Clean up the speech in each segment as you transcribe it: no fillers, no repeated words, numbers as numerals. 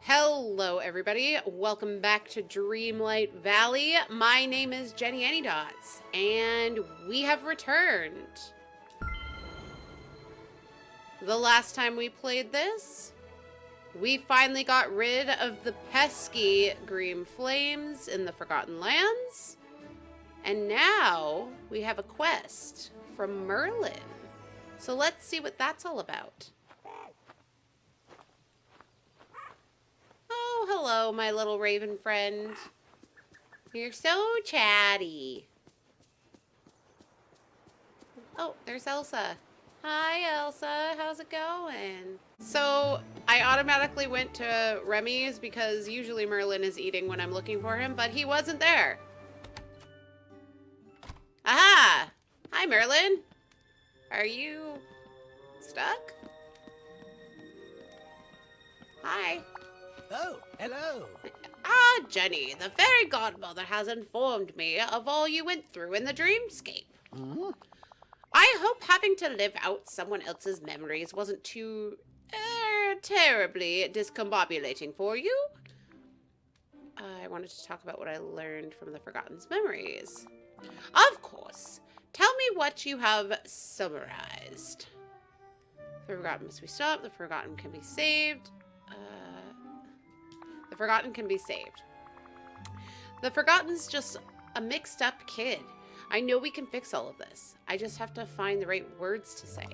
Hello everybody, welcome back to Dreamlight Valley. My name is Jenny Anydots, and we have returned. The last time we played this, we finally got rid of the pesky green flames in the Forgotten Lands, and now we have a quest from Merlin. So let's see what that's all about. Oh, hello, my little raven friend. You're so chatty. Oh, there's Elsa. Hi, Elsa. How's it going? So, I automatically went to Remy's because usually Merlin is eating when I'm looking for him, but he wasn't there. Aha! Hi, Merlin. Are you stuck? Hi. Oh, hello. Ah, Jenny, the fairy godmother has informed me of all you went through in the dreamscape. Hmm? I hope having to live out someone else's memories wasn't too, terribly discombobulating for you. I wanted to talk about what I learned from the Forgotten's memories. Of course. Tell me what you have summarized. The Forgotten must be stopped. The Forgotten can be saved. The Forgotten can be saved. The Forgotten's just a mixed up kid. I know we can fix all of this. I just have to find the right words to say.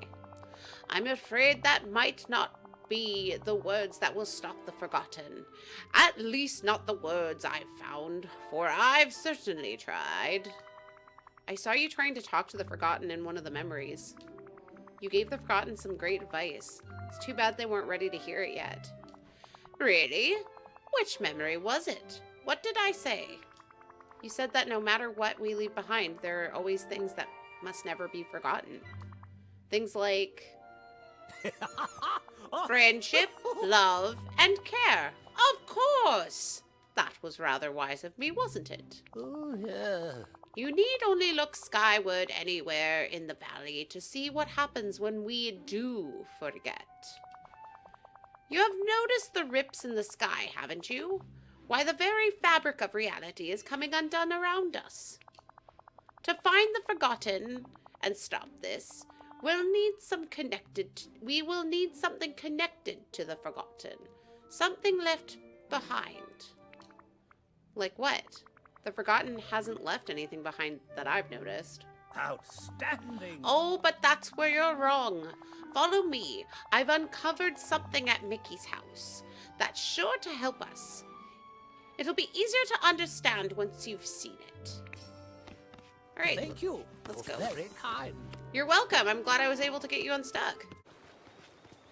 I'm afraid that might not be the words that will stop the Forgotten. At least not the words I've found, for I've certainly tried. I saw you trying to talk to the Forgotten in one of the memories. You gave the Forgotten some great advice. It's too bad they weren't ready to hear it yet. Really? Which memory was it? What did I say? You said that no matter what we leave behind, there are always things that must never be forgotten. Things like friendship, love, and care. Of course! That was rather wise of me, wasn't it? Oh, yeah. You need only look skyward anywhere in the valley to see what happens when we do forget. You have noticed the rips in the sky, haven't you? Why, the very fabric of reality is coming undone around us. To find the Forgotten and stop this, we will need something connected to the Forgotten. Something left behind. Like what? The Forgotten hasn't left anything behind that I've noticed. Outstanding. Oh, but that's where you're wrong. Follow me. I've uncovered something at Mickey's house that's sure to help us. It'll be easier to understand once you've seen it. All right. Thank you. Let's You're go. Very kind. You're welcome. I'm glad I was able to get you unstuck.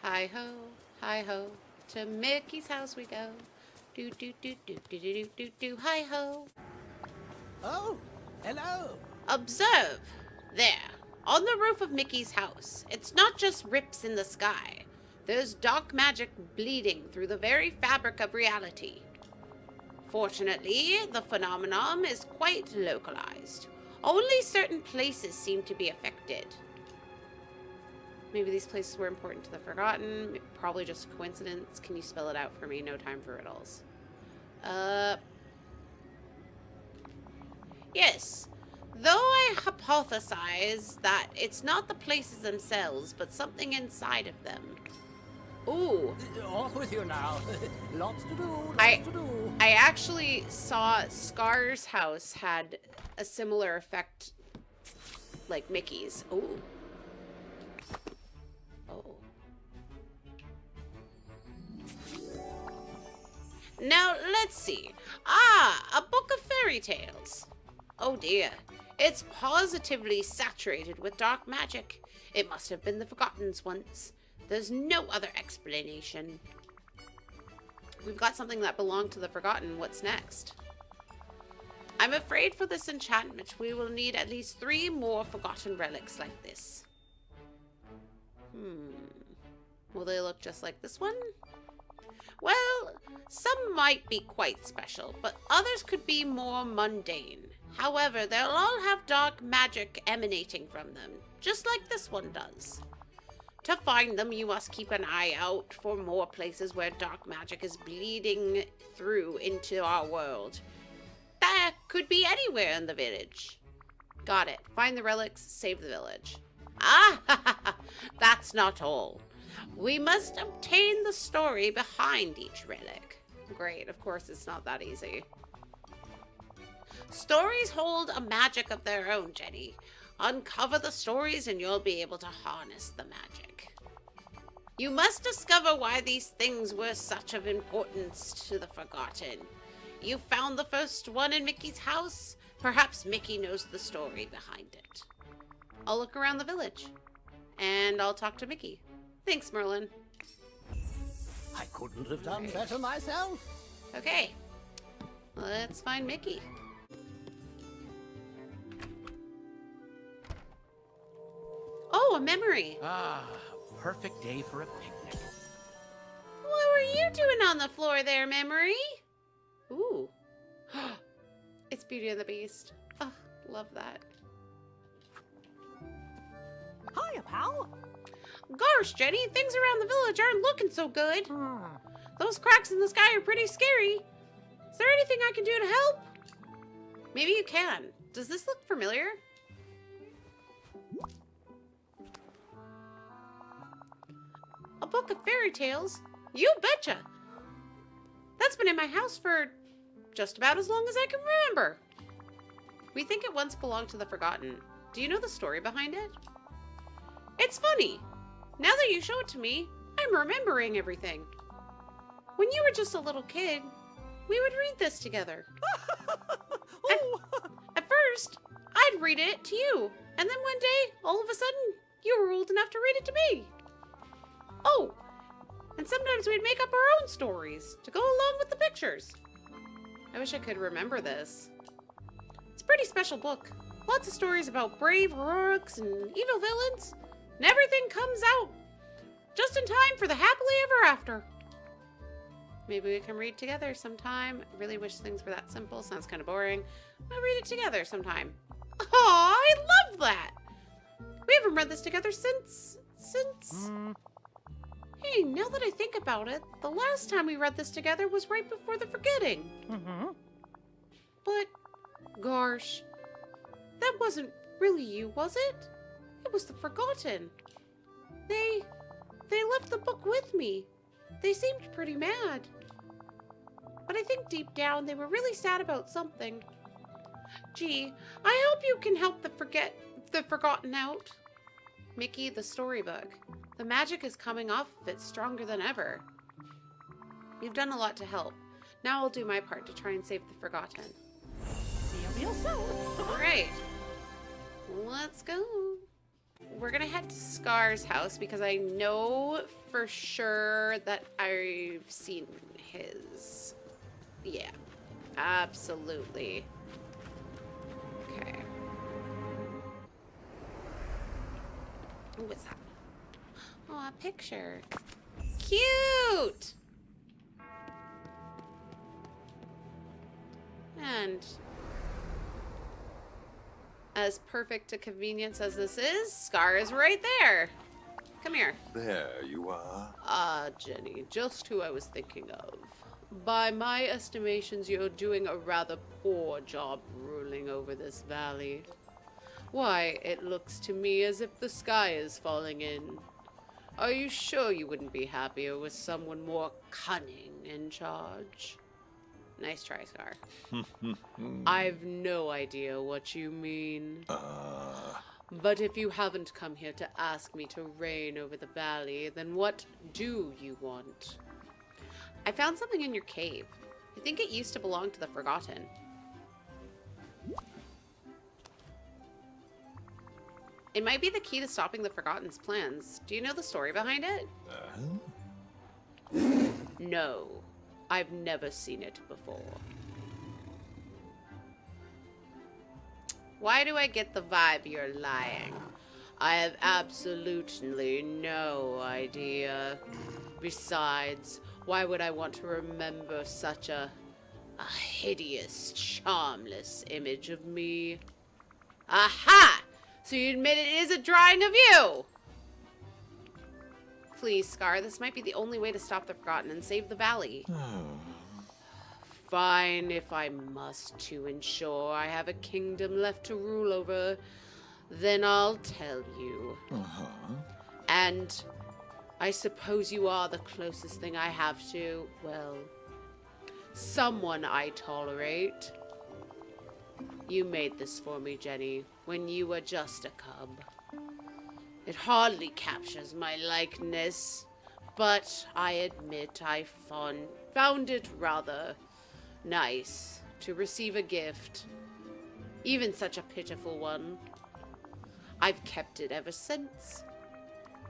Hi ho, to Mickey's house we go. Do do do do do do do do. Hi ho. Oh, hello. Observe. There. On the roof of Mickey's house. It's not just rips in the sky. There's dark magic bleeding through the very fabric of reality. Fortunately, the phenomenon is quite localized. Only certain places seem to be affected. Maybe these places were important to the Forgotten. Probably just a coincidence. Can you spell it out for me? No time for riddles. Yes. Though I hypothesize that it's not the places themselves, but something inside of them. Ooh. Off with you now. Lots to do. I actually saw Scar's house had a similar effect like Mickey's. Ooh. Oh. Now, let's see. Ah, a book of fairy tales. Oh dear. It's positively saturated with dark magic. It must have been the Forgotten's once. There's no other explanation. We've got something that belonged to the Forgotten. What's next? I'm afraid for this enchantment, we will need at least 3 more Forgotten relics like this. Will they look just like this one? Well, some might be quite special, but others could be more mundane. However, they'll all have dark magic emanating from them, just like this one does. To find them, you must keep an eye out for more places where dark magic is bleeding through into our world. That could be anywhere in the village. Got it. Find the relics, save the village. Ah, that's not all. We must obtain the story behind each relic. Great, of course it's not that easy. Stories hold a magic of their own, Jenny. Uncover the stories and you'll be able to harness the magic. You must discover why these things were such of importance to the Forgotten. You found the first one in Mickey's house? Perhaps Mickey knows the story behind it. I'll look around the village. And I'll talk to Mickey. Thanks, Merlin. I couldn't have done better myself. Okay. Let's find Mickey. Oh, a memory. Ah, perfect day for a picnic. What were you doing on the floor there, Memory? Ooh. It's Beauty and the Beast. Oh, love that. Hiya, pal. Gosh, Jenny, things around the village aren't looking so good. Those cracks in the sky are pretty scary. Is there anything I can do to help? Maybe you can. Does this look familiar? A book of fairy tales? You betcha! That's been in my house for just about as long as I can remember. We think it once belonged to the Forgotten. Do you know the story behind it? It's funny. Now that you show it to me, I'm remembering everything. When you were just a little kid, we would read this together. At first, I'd read it to you, and then one day, all of a sudden, you were old enough to read it to me. Oh, and sometimes we'd make up our own stories to go along with the pictures. I wish I could remember this. It's a pretty special book. Lots of stories about brave heroics and evil villains, and everything comes out just in time for the happily ever after. Maybe we can read together sometime. I really wish things were that simple. Sounds kind of boring. I'll read it together sometime. Oh, I love that. We haven't read this together since... Hey, now that I think about it, the last time we read this together was right before the forgetting. But, gosh, that wasn't really you, was it? It was the Forgotten. They left the book with me. They seemed pretty mad. But I think deep down they were really sad about something. Gee, I hope you can help the Forgotten out. Mickey, the storybook. The magic is coming off of it stronger than ever. You've done a lot to help. Now I'll do my part to try and save the Forgotten. See you real soon. Alright. Let's go. We're gonna head to Scar's house because I know for sure that I've seen his. Yeah. Absolutely. Okay. What's that? Oh, a picture. Cute! And as perfect a convenience as this is, Scar is right there. Come here. There you are. Ah, Jenny, just who I was thinking of. By my estimations, you're doing a rather poor job ruling over this valley. Why, it looks to me as if the sky is falling in. Are you sure you wouldn't be happier with someone more cunning in charge? Nice try, Scar. I've no idea what you mean. But if you haven't come here to ask me to reign over the valley, then what do you want? I found something in your cave. I think it used to belong to the Forgotten. It might be the key to stopping the Forgotten's plans. Do you know the story behind it? No. I've never seen it before. Why do I get the vibe you're lying? I have absolutely no idea. Besides, why would I want to remember such a hideous, charmless image of me? Aha! So you admit it is a drawing of you? Please, Scar, this might be the only way to stop the Forgotten and save the valley. Fine, if I must to ensure I have a kingdom left to rule over, then I'll tell you. And I suppose you are the closest thing I have to, well, someone I tolerate. You made this for me, Jenny, when you were just a cub. It hardly captures my likeness, but I admit I found it rather nice to receive a gift, even such a pitiful one. I've kept it ever since.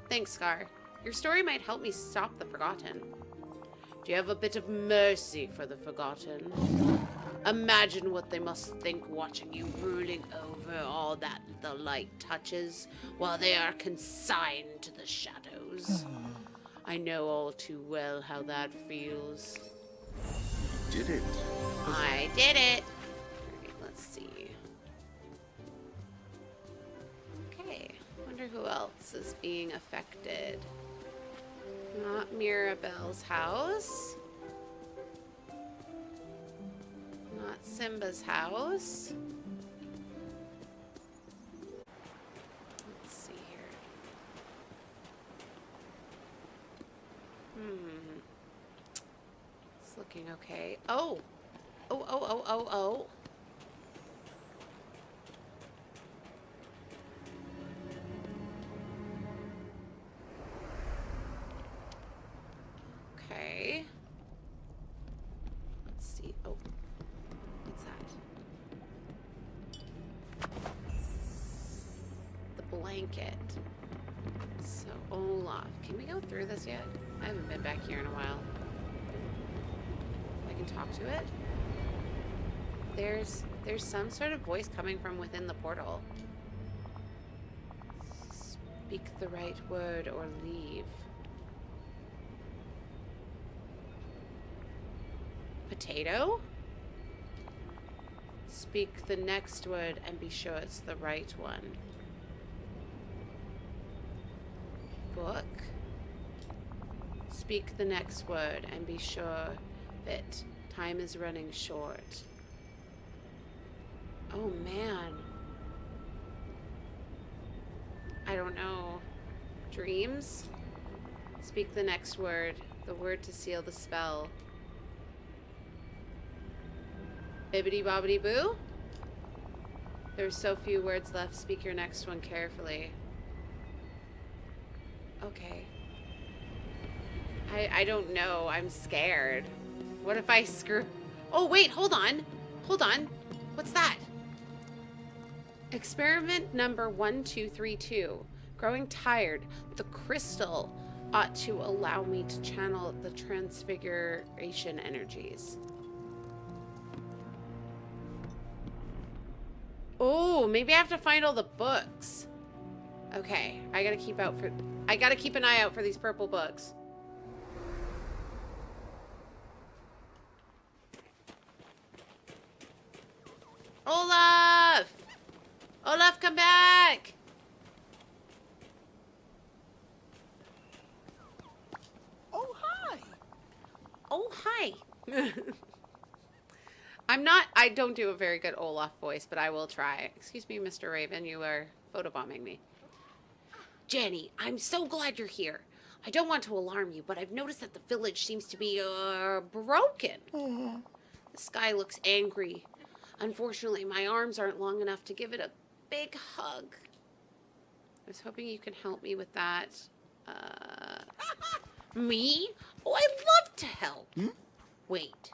Thanks, Scar. Your story might help me stop the Forgotten. Do you have a bit of mercy for the Forgotten? Imagine what they must think watching you ruling over all that the light touches while they are consigned to the shadows. I know all too well how that feels. Did it? I did it. Alright, let's see. Okay, wonder who else is being affected. Not Mirabelle's house. Not Simba's house. Let's see here. It's looking okay. Oh! Oh. Okay. Let's see. Oh. What's that? The blanket. So, Olaf. Can we go through this yet? I haven't been back here in a while. I can talk to it. There's some sort of voice coming from within the portal. Speak the right word or leave. Potato? Speak the next word and be sure it's the right one. Book? Speak the next word and be sure of it. Time is running short. Oh man. I don't know. Dreams? Speak the next word. The word to seal the spell. Bibbidi bobbidi boo? There's so few words left. Speak your next one carefully. Okay. I don't know. I'm scared. What if I screw... Oh, wait. Hold on. Hold on. What's that? Experiment number 1232. Growing tired. The crystal ought to allow me to channel the transfiguration energies. Oh, maybe I have to find all the books. Okay, I gotta keep an eye out for these purple books. Olaf! Olaf, come back! Oh, hi. Oh, hi. I don't do a very good Olaf voice, but I will try. Excuse me, Mr. Raven, you are photobombing me. Jenny, I'm so glad you're here. I don't want to alarm you, but I've noticed that the village seems to be, broken. The sky looks angry. Unfortunately, my arms aren't long enough to give it a big hug. I was hoping you could help me with that. Me? Oh, I'd love to help. Wait.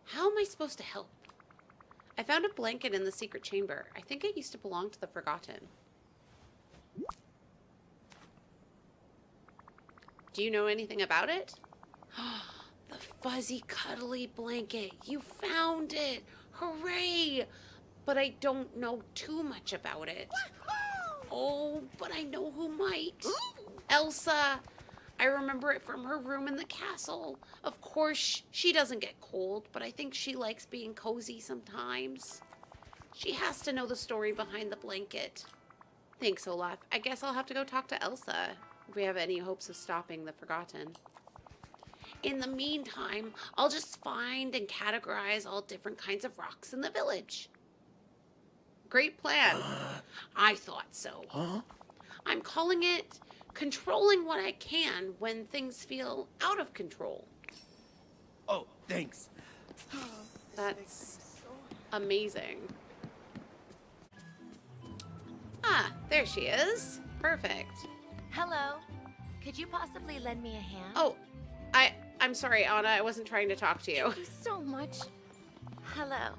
How am I supposed to help? I found a blanket in the secret chamber. I think it used to belong to the Forgotten. Do you know anything about it? The fuzzy, cuddly blanket. You found it. Hooray! But I don't know too much about it. Oh, but I know who might. Elsa. I remember it from her room in the castle. Of course, she doesn't get cold, but I think she likes being cozy sometimes. She has to know the story behind the blanket. Thanks, Olaf. I guess I'll have to go talk to Elsa. if we have any hopes of stopping the Forgotten. In the meantime, I'll just find and categorize all different kinds of rocks in the village. Great plan. I thought so. Huh? I'm calling it controlling what I can when things feel out of control. Oh, thanks. That's amazing. Ah, there she is. Perfect. Hello. Could you possibly lend me a hand? Oh, I'm sorry, Anna. I wasn't trying to talk to you. Thank you so much. Hello.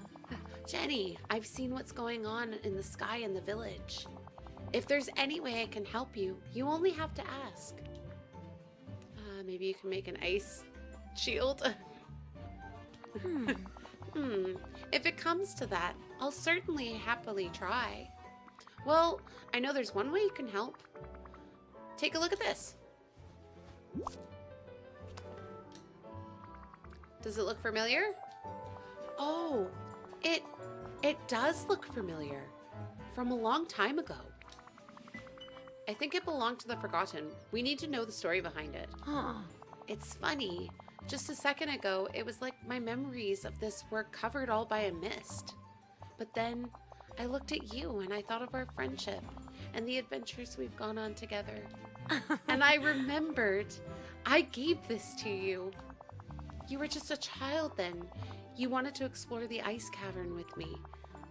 Jenny, I've seen what's going on in the sky in the village. If there's any way I can help you, you only have to ask. Maybe you can make an ice shield. If it comes to that, I'll certainly happily try. Well, I know there's one way you can help. Take a look at this. Does it look familiar? Oh, it does look familiar. From a long time ago. I think it belonged to the Forgotten. We need to know the story behind it. Huh. It's funny. Just a second ago, it was like my memories of this were covered all by a mist. But then I looked at you and I thought of our friendship and the adventures we've gone on together. And I remembered I gave this to you. You were just a child then. You wanted to explore the ice cavern with me,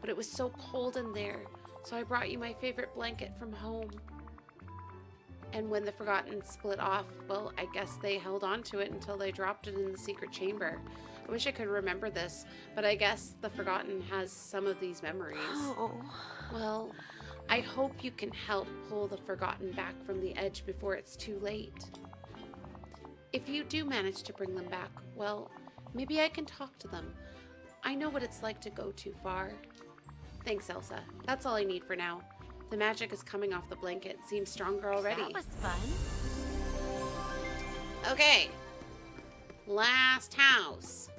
but it was so cold in there, so I brought you my favorite blanket from home. And when the Forgotten split off, well, I guess they held on to it until they dropped it in the secret chamber. I wish I could remember this, but I guess the Forgotten has some of these memories. Oh. Well, I hope you can help pull the Forgotten back from the edge before it's too late. If you do manage to bring them back, well, maybe I can talk to them. I know what it's like to go too far. Thanks, Elsa. That's all I need for now. The magic is coming off the blanket. Seems stronger already. That was fun. Okay. Last house.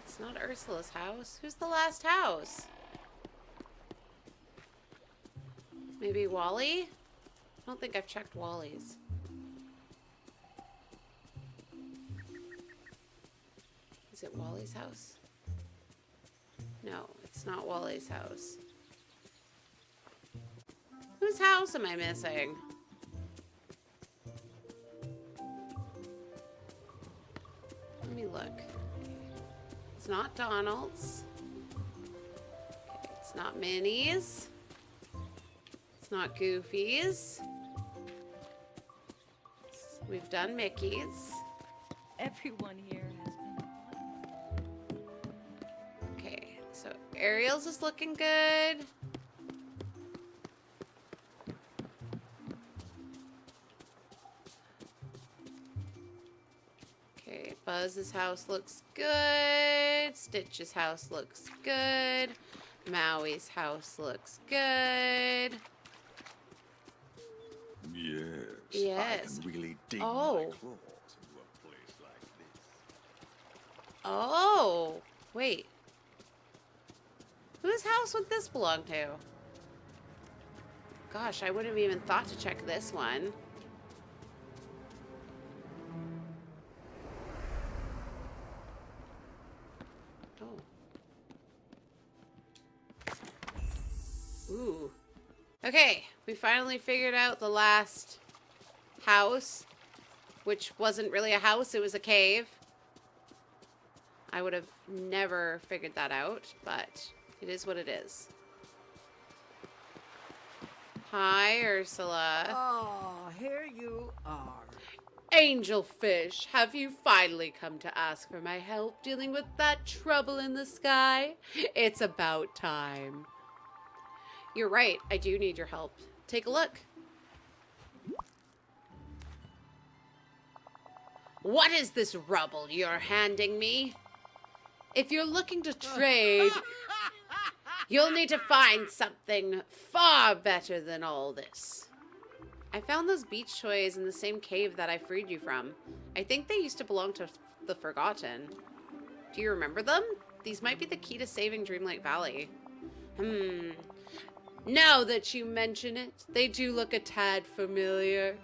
It's not Ursula's house. Who's the last house? Maybe Wally? I don't think I've checked Wally's. Is it Wally's house? No, it's not Wally's house. Whose house am I missing? Let me look. It's not Donald's. Okay, it's not Minnie's. It's not Goofy's. We've done Mickey's. Everyone here has been fun. Okay, so Ariel's is looking good. Okay, Buzz's house looks good. Stitch's house looks good. Maui's house looks good. Yes. Yes. I can really dig my Oh. claws into a place like this. Oh, wait. Whose house would this belong to? Gosh, I wouldn't have even thought to check this one. Oh. Ooh. Okay, we finally figured out the last house, which wasn't really a house, it was a cave. I would have never figured that out, but it is what it is. Hi, Ursula. Oh, here you are. Angelfish, have you finally come to ask for my help dealing with that trouble in the sky? It's about time. You're right, I do need your help. Take a look. What is this rubble you're handing me? If you're looking to trade, you'll need to find something far better than all this. I found those beach toys in the same cave that I freed you from. I think they used to belong to the Forgotten. Do you remember them? These might be the key to saving Dreamlight Valley. Now that you mention it, they do look a tad familiar.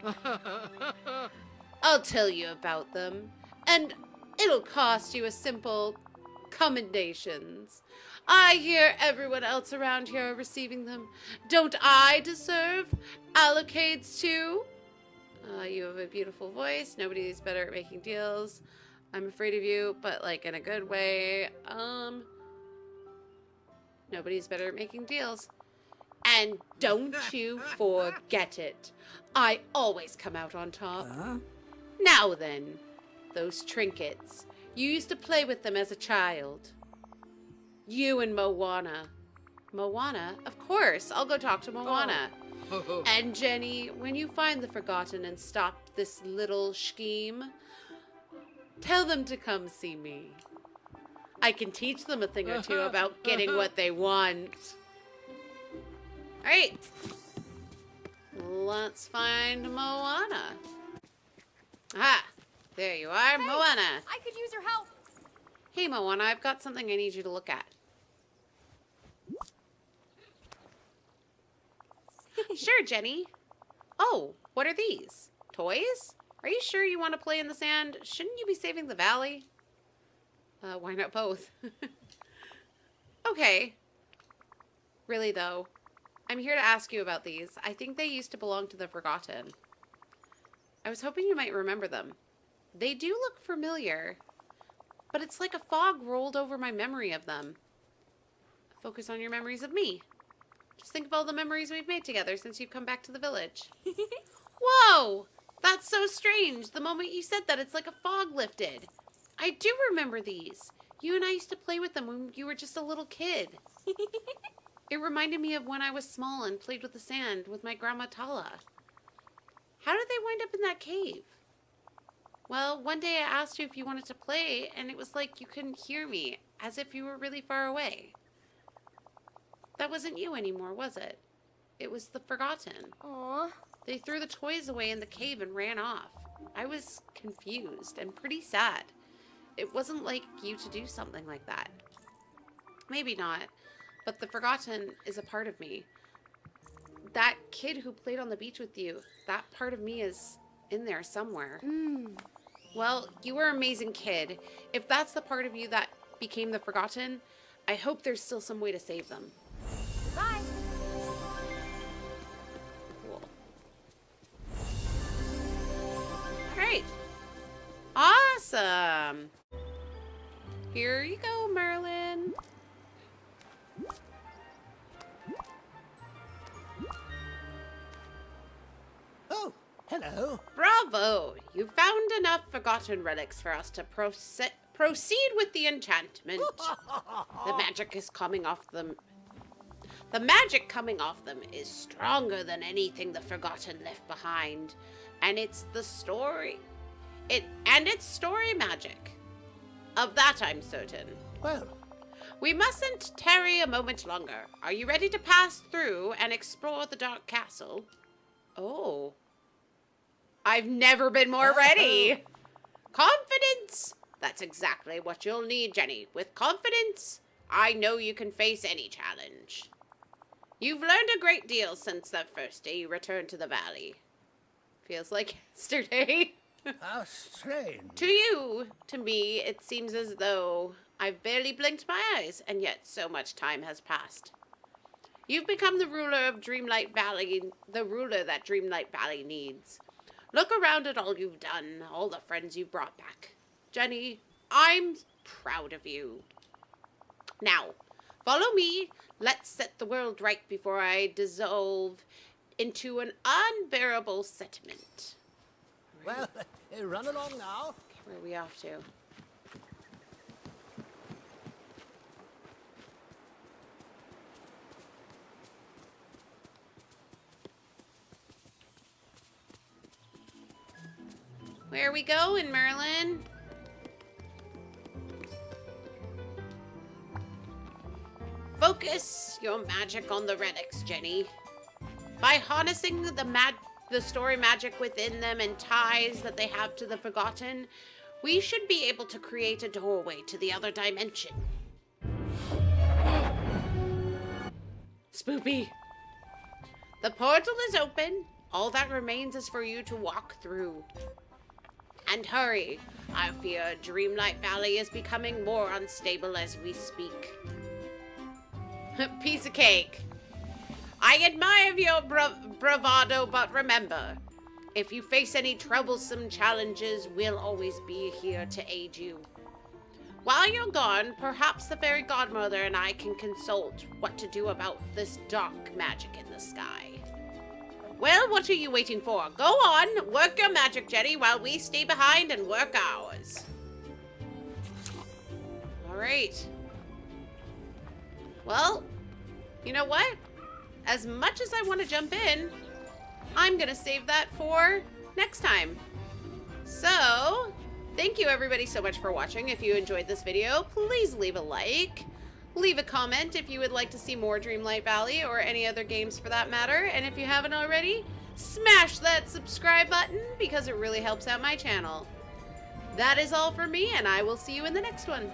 I'll tell you about them, and it'll cost you a simple commendations. I hear everyone else around here are receiving them. Don't I deserve allocades too? You have a beautiful voice. Nobody's better at making deals. I'm afraid of you, but like in a good way. Nobody's better at making deals. And don't you forget it. I always come out on top. Now then, those trinkets. You used to play with them as a child. You and Moana. Moana? Of course. I'll go talk to Moana. And Jenny, when you find the Forgotten and stop this little scheme, tell them to come see me. I can teach them a thing or two about getting what they want. All right. Let's find Moana. Ah, there you are, Hey, Moana. I could use your help. Hey, Moana, I've got something I need you to look at. Sure, Jenny. Oh, what are these? Toys? Are you sure you want to play in the sand? Shouldn't you be saving the valley? Why not both? Okay. Really, though, I'm here to ask you about these. I think they used to belong to the Forgotten. I was hoping you might remember them. They do look familiar, but it's like a fog rolled over my memory of them. Focus on your memories of me. Just think of all the memories we've made together since you've come back to the village. Whoa! That's so strange. The moment you said that, it's like a fog lifted. I do remember these. You and I used to play with them when you were just a little kid. It reminded me of when I was small and played with the sand with my grandma Tala. How did they wind up in that cave? Well, one day I asked you if you wanted to play, and it was like you couldn't hear me, as if you were really far away. That wasn't you anymore, was it? It was the Forgotten. Aw. They threw the toys away in the cave and ran off. I was confused and pretty sad. It wasn't like you to do something like that. Maybe not, but the Forgotten is a part of me. That kid who played on the beach with you, that part of me is in there somewhere. Well, you were an amazing kid. If that's the part of you that became the Forgotten, I hope there's still some way to save them. Bye. Cool. All right. Awesome. Here you go, Merlin. Oh, hello. Bravo! You found enough forgotten relics for us to proceed with the enchantment. The magic is coming off them. The magic coming off them is stronger than anything the Forgotten left behind, and it's the story. It's story magic. Of that I'm certain. Well, We mustn't tarry a moment longer. Are you ready to pass through and explore the Dark Castle? Oh. I've never been more ready. Confidence! That's exactly what you'll need, Jenny. With confidence, I know you can face any challenge. You've learned a great deal since that first day you returned to the valley. Feels like yesterday. how strange. To you, to me, it seems as though I've barely blinked my eyes, and yet so much time has passed. You've become the ruler of Dreamlight Valley, the ruler that Dreamlight Valley needs. Look around at all you've done, all the friends you've brought back. Jenny, I'm proud of you. Now, follow me. Let's set the world right before I dissolve into an unbearable sentiment. Well, run along now. Okay, where are we off to? Where are we going, Merlin? Focus your magic on the relics, Jenny. By harnessing the story magic within them and ties that they have to the Forgotten, we should be able to create a doorway to the other dimension. Spoopy, The portal is open. All that remains is for you to walk through. And hurry. I fear Dreamlight Valley is becoming more unstable as we speak. Piece of cake. I admire your bravado, but remember, if you face any troublesome challenges, we'll always be here to aid you. While you're gone, perhaps the fairy godmother and I can consult what to do about this dark magic in the sky. Well, what are you waiting for? Go on, work your magic, Jenny, while we stay behind and work ours. Alright. Well, you know what? As much as I want to jump in, I'm going to save that for next time. So, thank you everybody so much for watching. If you enjoyed this video, please leave a like. Leave a comment if you would like to see more Dreamlight Valley or any other games for that matter. And if you haven't already, smash that subscribe button because it really helps out my channel. That is all for me, and I will see you in the next one.